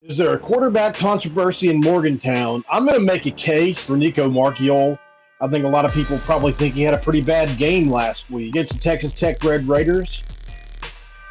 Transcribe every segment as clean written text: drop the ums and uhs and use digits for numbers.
Is there a quarterback controversy in Morgantown? I'm going to make a case for Nicco Marchiol. I think a lot of people probably think he had a pretty bad game last week against the Texas Tech Red Raiders.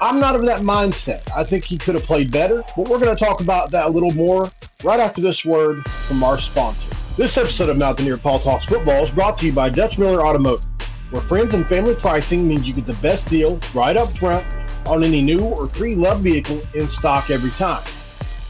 I'm not of that mindset. I think he could have played better, but we're going to talk about that a little more right after this word from our sponsor. This episode of Mountaineer Paul Talks Football is brought to you by Dutch Miller Automotive, where friends and family pricing means you get the best deal right up front on any new or pre-loved vehicle in stock every time.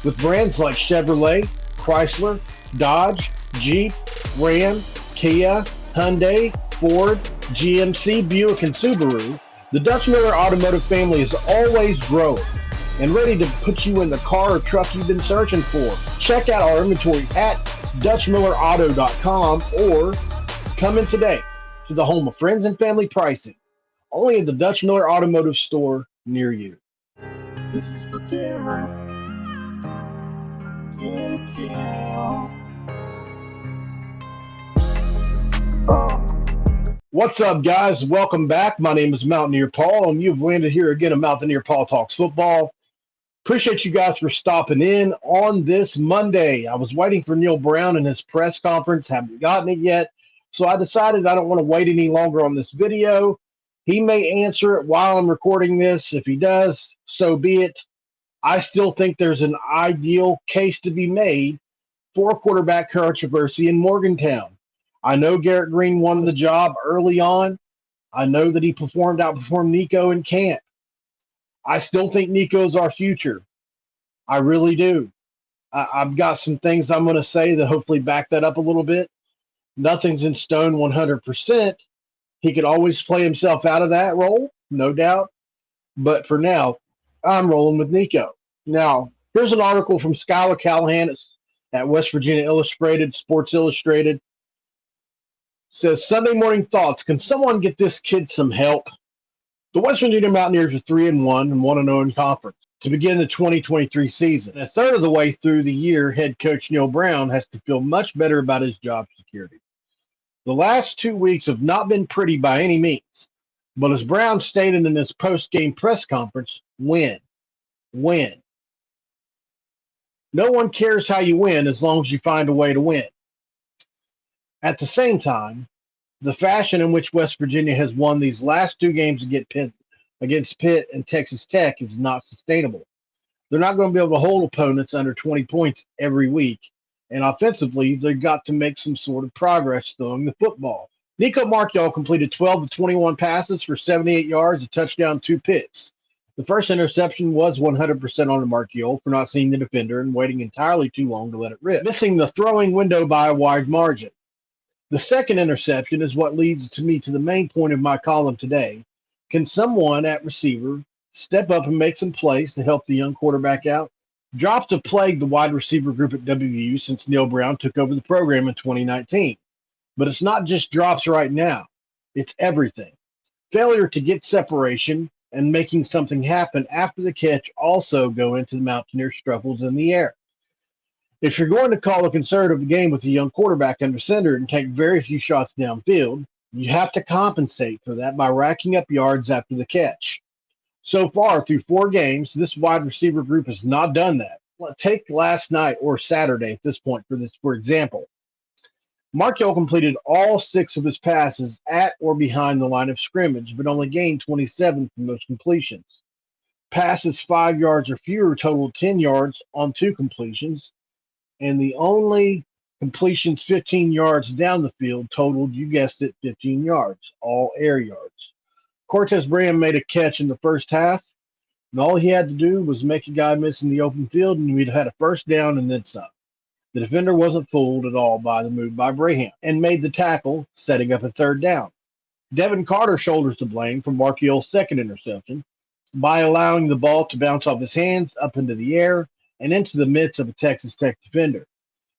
With brands like Chevrolet, Chrysler, Dodge, Jeep, Ram, Kia, Hyundai, Ford, GMC, Buick, and Subaru, the Dutch Miller Automotive family is always growing and ready to put you in the car or truck you've been searching for. Check out our inventory at DutchMillerAuto.com or come in today to the home of friends and family pricing, only at the Dutch Miller Automotive store near you. This is for Cameron. What's up, guys? Welcome back. My name is Mountaineer Paul, and you've landed here again at Mountaineer Paul Talks Football. Appreciate you guys for stopping in on this Monday. I was waiting for Neal Brown in his press conference, haven't gotten it yet, so I decided I don't want to wait any longer on this video. He may answer it while I'm recording this. If he does, so be it. I still think there's an ideal case to be made for a quarterback controversy in Morgantown. I know Garrett Greene won the job early on. I know that he outperformed Nicco in camp. I still think Nicco's our future. I really do. I've got some things I'm going to say that hopefully back that up a little bit. Nothing's in stone 100%. He could always play himself out of that role, no doubt. But for now, I'm rolling with Nicco. Now, here's an article from Skylar Callahan at West Virginia Illustrated, Sports Illustrated. It says, Sunday morning thoughts. Can someone get this kid some help? The West Virginia Mountaineers are 3-1 and 1-0 in conference to begin the 2023 season. A third of the way through the year, head coach Neal Brown has to feel much better about his job security. The last 2 weeks have not been pretty by any means, but as Brown stated in his post-game press conference, win. No one cares how you win as long as you find a way to win. At the same time, the fashion in which West Virginia has won these last 2 games against Pitt and Texas Tech is not sustainable. They're not going to be able to hold opponents under 20 points every week, and offensively, they've got to make some sort of progress throwing the football. Nicco Marchiol completed 12 of 21 passes for 78 yards, a touchdown, 2 picks. The first interception was 100% on the Marchiol for not seeing the defender and waiting entirely too long to let it rip, missing the throwing window by a wide margin. The second interception is what leads to the main point of my column today. Can someone at receiver step up and make some plays to help the young quarterback out? Drops have plagued the wide receiver group at WVU since Neal Brown took over the program in 2019. But it's not just drops right now. It's everything. Failure to get separation and making something happen after the catch also go into the Mountaineer struggles in the air. If you're going to call a conservative game with a young quarterback under center and take very few shots downfield, you have to compensate for that by racking up yards after the catch. So far, through 4 games, this wide receiver group has not done that. Take last night or Saturday at this point for example. Marchiol completed all 6 of his passes at or behind the line of scrimmage, but only gained 27 from those completions. Passes 5 yards or fewer totaled 10 yards on 2 completions, and the only completions 15 yards down the field totaled, you guessed it, 15 yards, all air yards. Cortez Bram made a catch in the first half, and all he had to do was make a guy miss in the open field, and we'd have had a first down and then some. The defender wasn't fooled at all by the move by Braham and made the tackle, setting up a third down. Devin Carter shoulders the blame for Marchiol's second interception by allowing the ball to bounce off his hands up into the air and into the midst of a Texas Tech defender.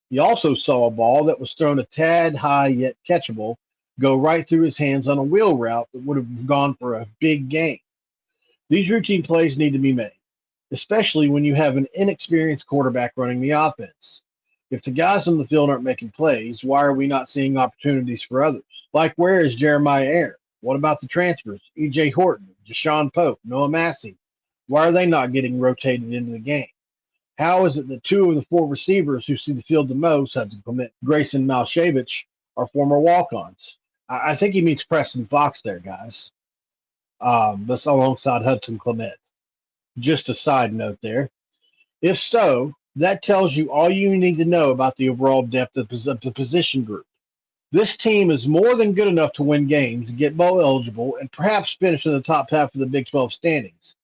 He also saw a ball that was thrown a tad high yet catchable go right through his hands on a wheel route that would have gone for a big gain. These routine plays need to be made, especially when you have an inexperienced quarterback running the offense. If the guys on the field aren't making plays, why are we not seeing opportunities for others? Like, where is Jeremiah Ayer? What about the transfers? E.J. Horton, Deshaun Pope, Noah Massey? Why are they not getting rotated into the game? How is it that two of the four receivers who see the field the most, Hudson Clement, Grayson Malshevich, are former walk-ons? I think he means Preston Fox there, guys. That's alongside Hudson Clement. Just a side note there. If so, that tells you all you need to know about the overall depth of the position group. This team is more than good enough to win games, get bowl eligible, and perhaps finish in the top half of the Big 12 standings.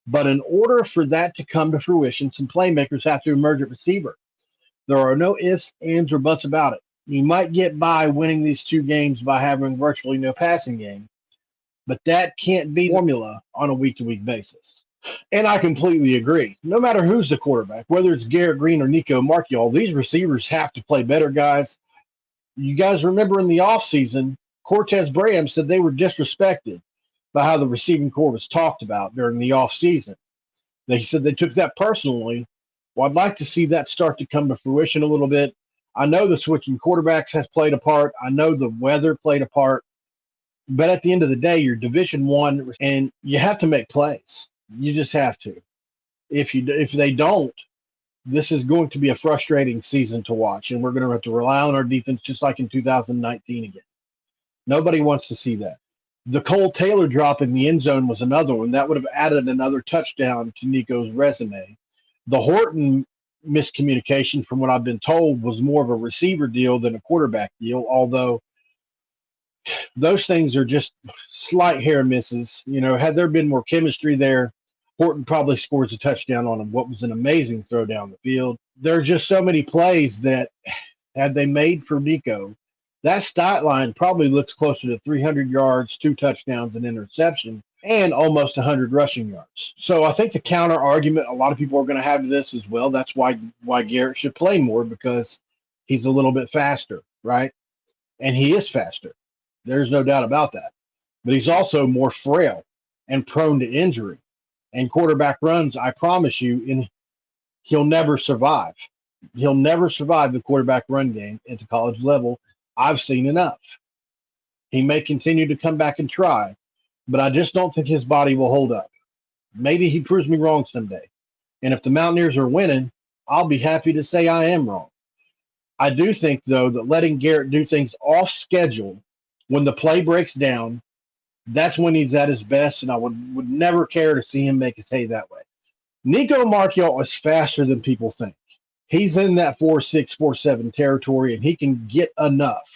But in order for that to come to fruition, some playmakers have to emerge at receiver. There are no ifs, ands, or buts about it. You might get by winning these two games by having virtually no passing game, but that can't be the formula on a week-to-week basis. And I completely agree. No matter who's the quarterback, whether it's Garrett Greene or Nicco Marchiol, these receivers have to play better, guys. You guys remember in the offseason, Cortez Braham said they were disrespected by how the receiving corps was talked about during the offseason. They said they took that personally. Well, I'd like to see that start to come to fruition a little bit. I know the switching quarterbacks has played a part. I know the weather played a part. But at the end of the day, you're Division I, and you have to make plays. You just have to. If they don't, this is going to be a frustrating season to watch, and we're going to have to rely on our defense just like in 2019 again. Nobody wants to see that. The Cole Taylor drop in the end zone was another one. That would have added another touchdown to Nico's resume. The Horton miscommunication, from what I've been told, was more of a receiver deal than a quarterback deal, although those things are just slight hair misses. Had there been more chemistry there, Horton probably scores a touchdown on him. What was an amazing throw down the field. There are just so many plays that, had they made for Nicco, that stat line probably looks closer to 300 yards, 2 touchdowns, an interception, and almost 100 rushing yards. So I think the counter argument a lot of people are going to have to this as well. That's why Garrett should play more, because he's a little bit faster, right? And he is faster. There's no doubt about that. But he's also more frail and prone to injury. And quarterback runs, I promise you, he'll never survive. He'll never survive the quarterback run game at the college level. I've seen enough. He may continue to come back and try, but I just don't think his body will hold up. Maybe he proves me wrong someday. And if the Mountaineers are winning, I'll be happy to say I am wrong. I do think, though, that letting Garrett do things off schedule when the play breaks down, that's when he's at his best, and I would never care to see him make his hay that way. Nicco Marchiol is faster than people think. He's in that 4.6, 4.7 territory, and he can get enough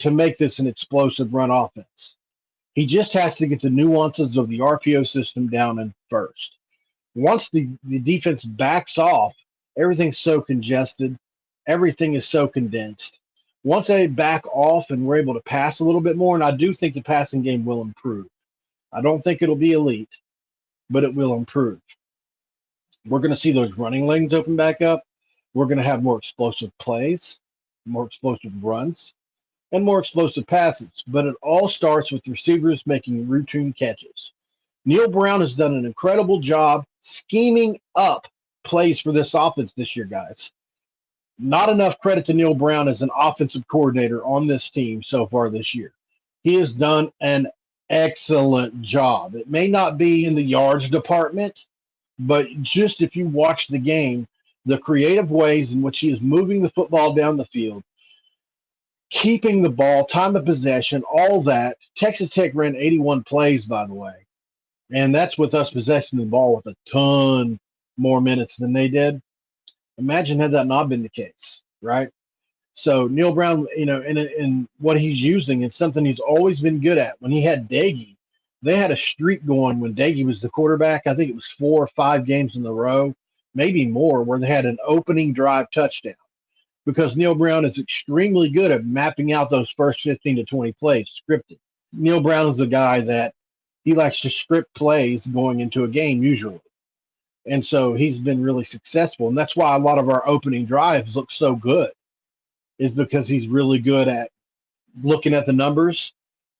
to make this an explosive run offense. He just has to get the nuances of the RPO system down in first. Once the defense backs off, everything's so congested, everything is so condensed. Once they back off and we're able to pass a little bit more, and I do think the passing game will improve. I don't think it'll be elite, but it will improve. We're going to see those running lanes open back up. We're going to have more explosive plays, more explosive runs, and more explosive passes. But it all starts with receivers making routine catches. Neal Brown has done an incredible job scheming up plays for this offense this year, guys. Not enough credit to Neal Brown as an offensive coordinator on this team so far this year. He has done an excellent job. It may not be in the yards department, but just if you watch the game, the creative ways in which he is moving the football down the field, keeping the ball, time of possession, all that. Texas Tech ran 81 plays, by the way, and that's with us possessing the ball with a ton more minutes than they did. Imagine had that not been the case, right? So Neal Brown, and what he's using, it's something he's always been good at. When he had Daggy, they had a streak going when Daggy was the quarterback. I think it was 4 or 5 games in a row, maybe more, where they had an opening drive touchdown, because Neal Brown is extremely good at mapping out those first 15 to 20 plays scripted. Neal Brown is a guy that he likes to script plays going into a game usually. And so he's been really successful. And that's why a lot of our opening drives look so good, is because he's really good at looking at the numbers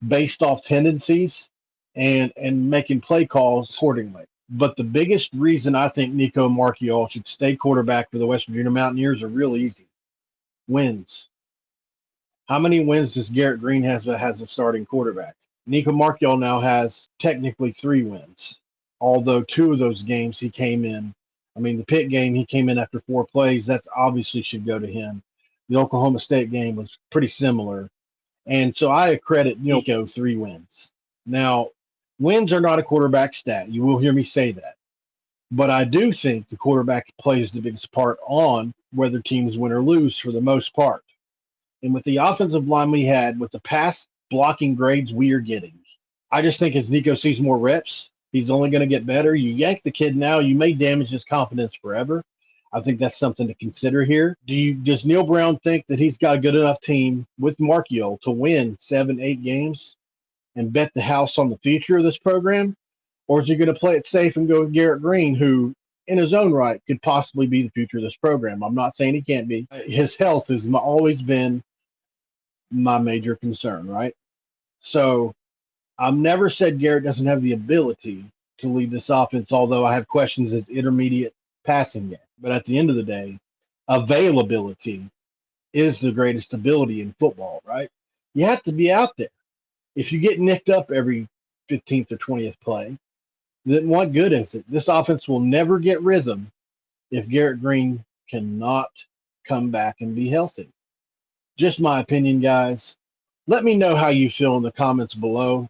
based off tendencies and making play calls accordingly. But the biggest reason I think Nicco Marchiol should stay quarterback for the West Virginia Mountaineers are real easy. Wins. How many wins does Garrett Greene has as a starting quarterback? Nicco Marchiol now has technically 3 wins, although 2 of those games he came in I mean, the Pitt game, he came in after 4 plays. That's obviously should go to him. The Oklahoma State game was pretty similar. And so I accredit Nicco 3 wins. Now, wins are not a quarterback stat. You will hear me say that. But I do think the quarterback plays the biggest part on whether teams win or lose for the most part. And with the offensive line we had, with the pass blocking grades we are getting, I just think as Nicco sees more reps, he's only going to get better. You yank the kid now, you may damage his confidence forever. I think that's something to consider here. Does Neal Brown think that he's got a good enough team with Marchiol to win 7-8 games and bet the house on the future of this program? Or is he going to play it safe and go with Garrett Greene, who in his own right could possibly be the future of this program? I'm not saying he can't be. His health has always been my major concern, right? So I've never said Garrett doesn't have the ability to lead this offense, although I have questions as intermediate passing game. But at the end of the day, availability is the greatest ability in football, right? You have to be out there. If you get nicked up every 15th or 20th play, then what good is it? This offense will never get rhythm if Garrett Greene cannot come back and be healthy. Just my opinion, guys. Let me know how you feel in the comments below.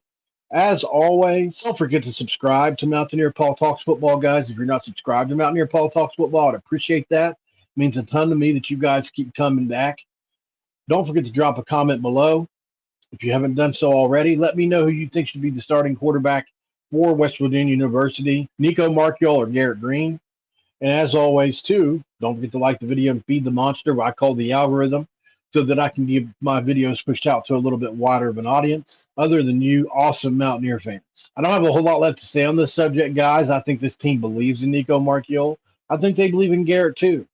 As always, don't forget to subscribe to Mountaineer Paul Talks Football, guys. If you're not subscribed to Mountaineer Paul Talks Football, I'd appreciate that. It means a ton to me that you guys keep coming back. Don't forget to drop a comment below. If you haven't done so already, let me know who you think should be the starting quarterback for West Virginia University, Nicco Marchiol or Garrett Greene. And as always, too, don't forget to like the video and feed the monster, what I call the algorithm, so that I can get my videos pushed out to a little bit wider of an audience, other than you awesome Mountaineer fans. I don't have a whole lot left to say on this subject, guys. I think this team believes in Nicco Marchiol. I think they believe in Garrett, too.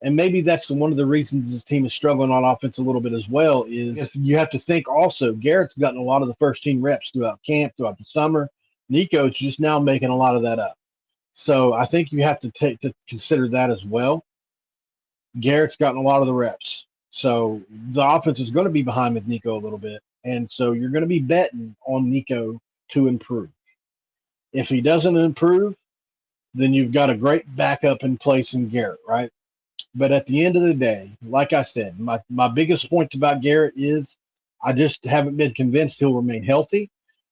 And maybe that's one of the reasons this team is struggling on offense a little bit as well, is you have to think also Garrett's gotten a lot of the first-team reps throughout camp, throughout the summer. Nicco's just now making a lot of that up. So I think you have to take to consider that as well. Garrett's gotten a lot of the reps. So the offense is going to be behind with Nicco a little bit. And so you're going to be betting on Nicco to improve. If he doesn't improve, then you've got a great backup in place in Garrett, right? But at the end of the day, like I said, my biggest point about Garrett is I just haven't been convinced he'll remain healthy.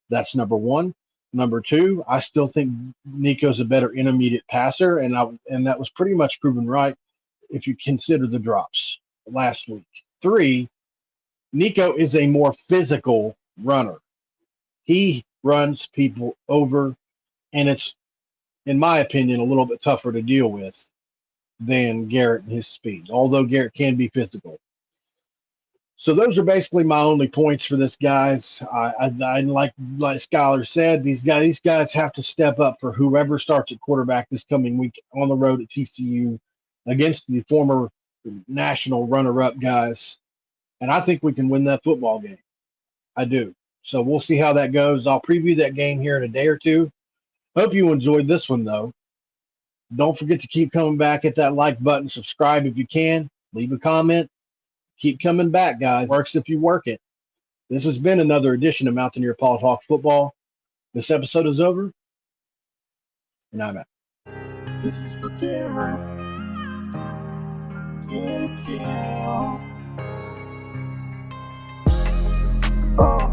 That's number one. Number two, I still think Nicco's a better intermediate passer, and that was pretty much proven right if you consider the drops last week. Three, Nicco is a more physical runner. He runs people over, and it's, in my opinion, a little bit tougher to deal with than Garrett and his speed, although Garrett can be physical. So those are basically my only points for this, guys. I like Skylar said, these guys have to step up for whoever starts at quarterback this coming week on the road at TCU against the former national runner-up guys. And I think we can win that football game. I do. So we'll see how that goes. I'll preview that game here in a day or two. Hope you enjoyed this one, though. Don't forget to keep coming back. Hit that like button. Subscribe if you can. Leave a comment. Keep coming back, guys. Works if you work it. This has been another edition of Mountaineer Paul Talks Football. This episode is over, and I'm out. This is for Cameron. Cam. Oh.